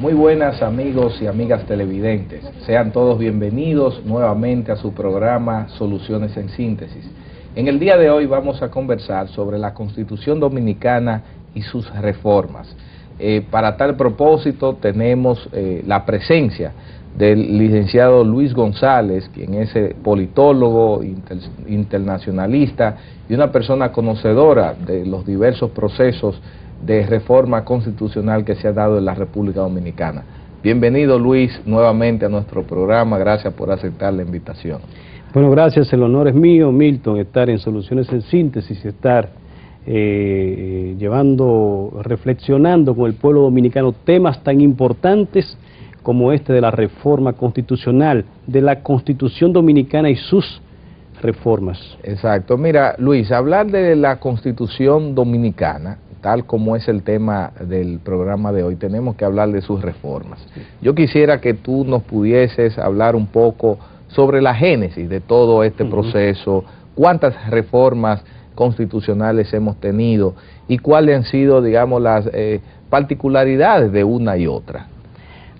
Muy buenas amigos y amigas televidentes, sean todos bienvenidos nuevamente a su programa Soluciones en Síntesis. En el día de hoy vamos a conversar sobre la Constitución Dominicana y sus reformas. Para tal propósito tenemos la presencia del licenciado Luis González, quien es politólogo, internacionalista y una persona conocedora de los diversos procesos de reforma constitucional que se ha dado en la República Dominicana. Bienvenido, Luis, nuevamente a nuestro programa. Gracias por aceptar la invitación. Bueno, gracias. El honor es mío, Milton, estar en Soluciones en Síntesis, estar reflexionando con el pueblo dominicano temas tan importantes como este de la reforma constitucional, de la Constitución Dominicana y sus reformas. Exacto. Mira, Luis, hablar de la Constitución Dominicana, tal como es el tema del programa de hoy, tenemos que hablar de sus reformas. Yo quisiera que tú nos pudieses hablar un poco sobre la génesis de todo este proceso, cuántas reformas constitucionales hemos tenido y cuáles han sido, digamos, las particularidades de una y otra.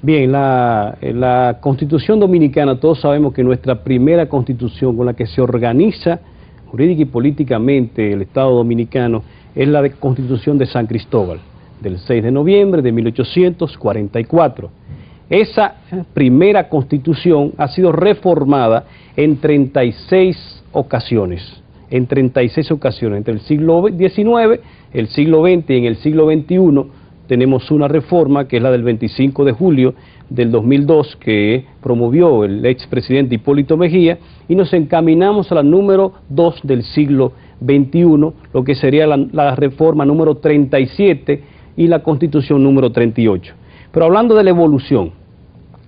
Bien, la Constitución Dominicana, todos sabemos que nuestra primera Constitución con la que se organiza jurídica y políticamente el Estado Dominicano es la Constitución de San Cristóbal, del 6 de noviembre de 1844. Esa primera Constitución ha sido reformada en 36 ocasiones, entre el siglo XIX, el siglo XX y en el siglo XXI tenemos una reforma que es la del 25 de julio del 2002 que promovió el expresidente Hipólito Mejía, y nos encaminamos a la número 2 del siglo XXI, lo que sería la reforma número 37 y la Constitución número 38. Pero hablando de la evolución,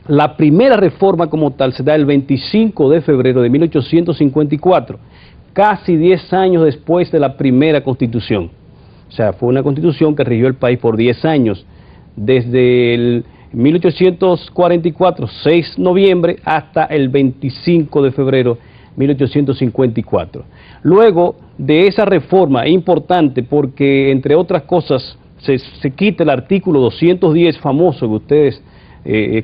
la primera reforma como tal se da el 25 de febrero de 1854, casi 10 años después de la primera Constitución. O sea, fue una Constitución que rigió el país por 10 años, desde el 1844, 6 de noviembre, hasta el 25 de febrero 1854. Luego de esa reforma importante, porque entre otras cosas se quita el artículo 210 famoso que ustedes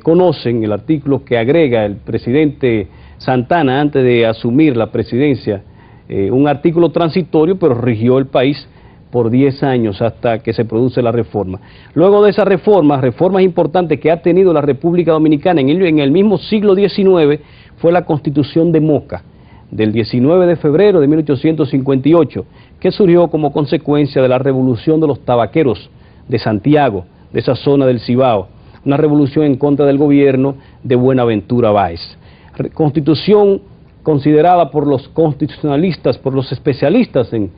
conocen, el artículo que agrega el presidente Santana antes de asumir la presidencia, un artículo transitorio, pero rigió el país por 10 años hasta que se produce la reforma. Luego de esa reforma, reformas importantes que ha tenido la República Dominicana en el mismo siglo XIX, fue la Constitución de Moca, del 19 de febrero de 1858, que surgió como consecuencia de la revolución de los tabaqueros de Santiago, de esa zona del Cibao, una revolución en contra del gobierno de Buenaventura Báez. Constitución considerada por los constitucionalistas, por los especialistas en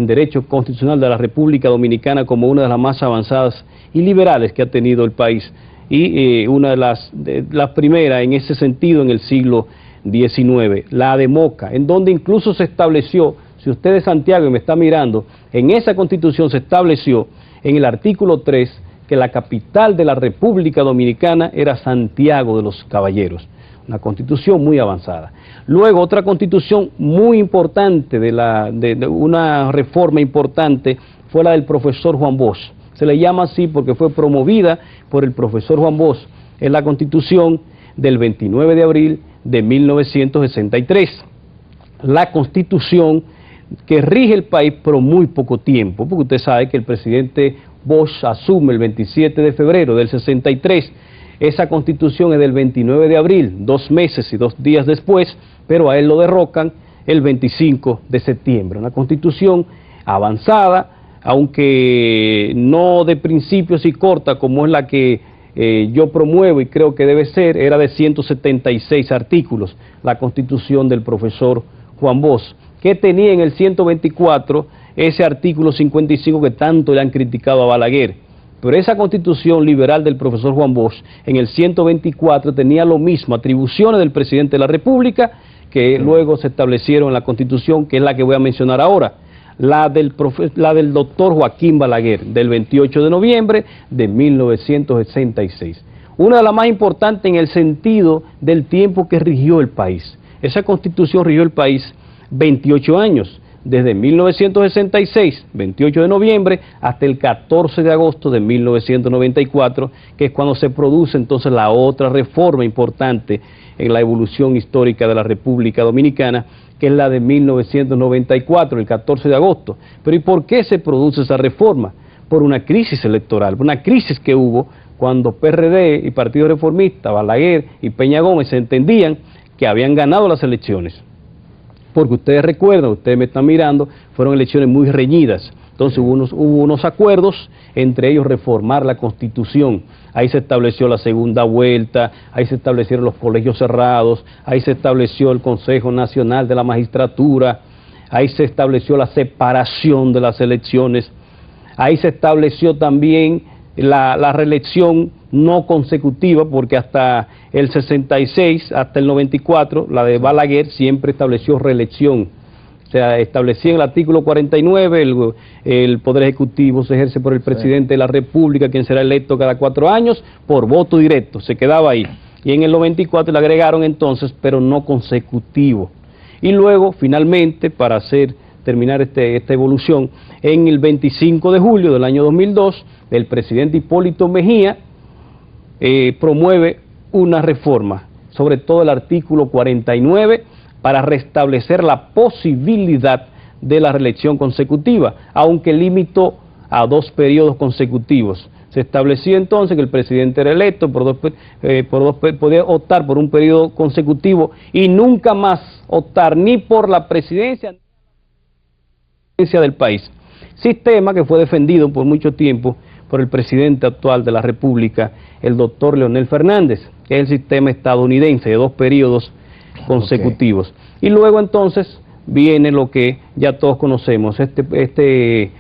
derecho constitucional de la República Dominicana como una de las más avanzadas y liberales que ha tenido el país, y una de las primeras en ese sentido en el siglo XIX, la de Moca, en donde incluso se estableció, si usted es Santiago y me está mirando, en esa Constitución se estableció en el artículo 3 que la capital de la República Dominicana era Santiago de los Caballeros, una Constitución muy avanzada. Luego otra Constitución muy importante, de una reforma importante, fue la del profesor Juan Bosch. Se le llama así porque fue promovida por el profesor Juan Bosch. Es la Constitución del 29 de abril de 1963. La Constitución que rige el país por muy poco tiempo, porque usted sabe que el presidente Bosch asume el 27 de febrero del 63, esa Constitución es del 29 de abril, 2 meses y 2 días después, pero a él lo derrocan el 25 de septiembre. Una Constitución avanzada, aunque no de principios y corta como es la que yo promuevo y creo que debe ser, era de 176 artículos, la Constitución del profesor Juan Bosch, que tenía en el 124 ese artículo 55 que tanto le han criticado a Balaguer. Pero esa Constitución liberal del profesor Juan Bosch en el 124 tenía lo mismo, atribuciones del presidente de la República, que luego se establecieron en la Constitución, que es la que voy a mencionar ahora, la del doctor Joaquín Balaguer, del 28 de noviembre de 1966. Una de las más importantes en el sentido del tiempo que rigió el país. Esa Constitución rigió el país 28 años, desde 1966, 28 de noviembre, hasta el 14 de agosto de 1994, que es cuando se produce entonces la otra reforma importante en la evolución histórica de la República Dominicana, que es la de 1994, el 14 de agosto. Pero ¿y por qué se produce esa reforma? Por una crisis electoral, por una crisis que hubo cuando PRD y Partido Reformista, Balaguer y Peña Gómez se entendían que habían ganado las elecciones. Porque ustedes recuerdan, ustedes me están mirando, fueron elecciones muy reñidas. Entonces hubo unos acuerdos, entre ellos reformar la Constitución. Ahí se estableció la segunda vuelta, ahí se establecieron los colegios cerrados, ahí se estableció el Consejo Nacional de la Magistratura, ahí se estableció la separación de las elecciones, ahí se estableció también la reelección no consecutiva, porque hasta el 66, hasta el 94, la de Balaguer siempre estableció reelección. O sea, establecía en el artículo 49, el Poder Ejecutivo se ejerce por el Presidente de la República, quien será electo cada 4 años, por voto directo, se quedaba ahí. Y en el 94 le agregaron entonces, pero no consecutivo. Y luego, finalmente, para terminar esta evolución, en el 25 de julio del año 2002, el presidente Hipólito Mejía promueve una reforma, sobre todo el artículo 49, para restablecer la posibilidad de la reelección consecutiva, aunque limitó a 2 periodos consecutivos. Se establecía entonces que el presidente era electo podía optar por un periodo consecutivo y nunca más optar ni por la presidencia del país. Sistema que fue defendido por mucho tiempo por el presidente actual de la República, el doctor Leonel Fernández, que es el sistema estadounidense de 2 periodos consecutivos. Y luego entonces viene lo que ya todos conocemos, este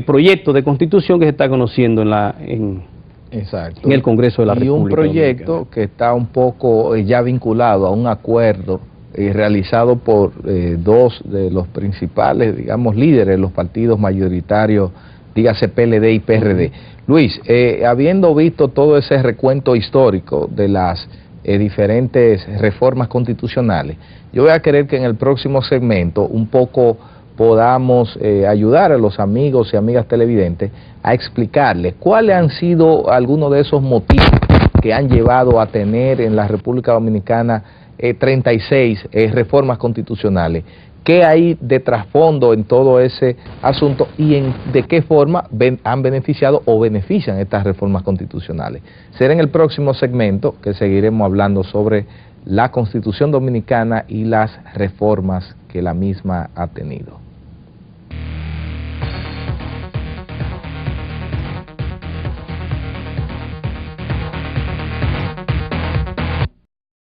proyecto de constitución que se está conociendo en el Congreso de la República. Y un proyecto que está un poco ya vinculado a un acuerdo realizado por 2 de los principales, digamos, líderes de los partidos mayoritarios, dígase PLD y PRD. Luis, habiendo visto todo ese recuento histórico de las diferentes reformas constitucionales, yo voy a querer que en el próximo segmento un poco podamos ayudar a los amigos y amigas televidentes a explicarles cuáles han sido algunos de esos motivos que han llevado a tener en la República Dominicana 36 reformas constitucionales. ¿Qué hay de trasfondo en todo ese asunto y de qué forma han beneficiado o benefician estas reformas constitucionales? Será en el próximo segmento que seguiremos hablando sobre la Constitución Dominicana y las reformas que la misma ha tenido.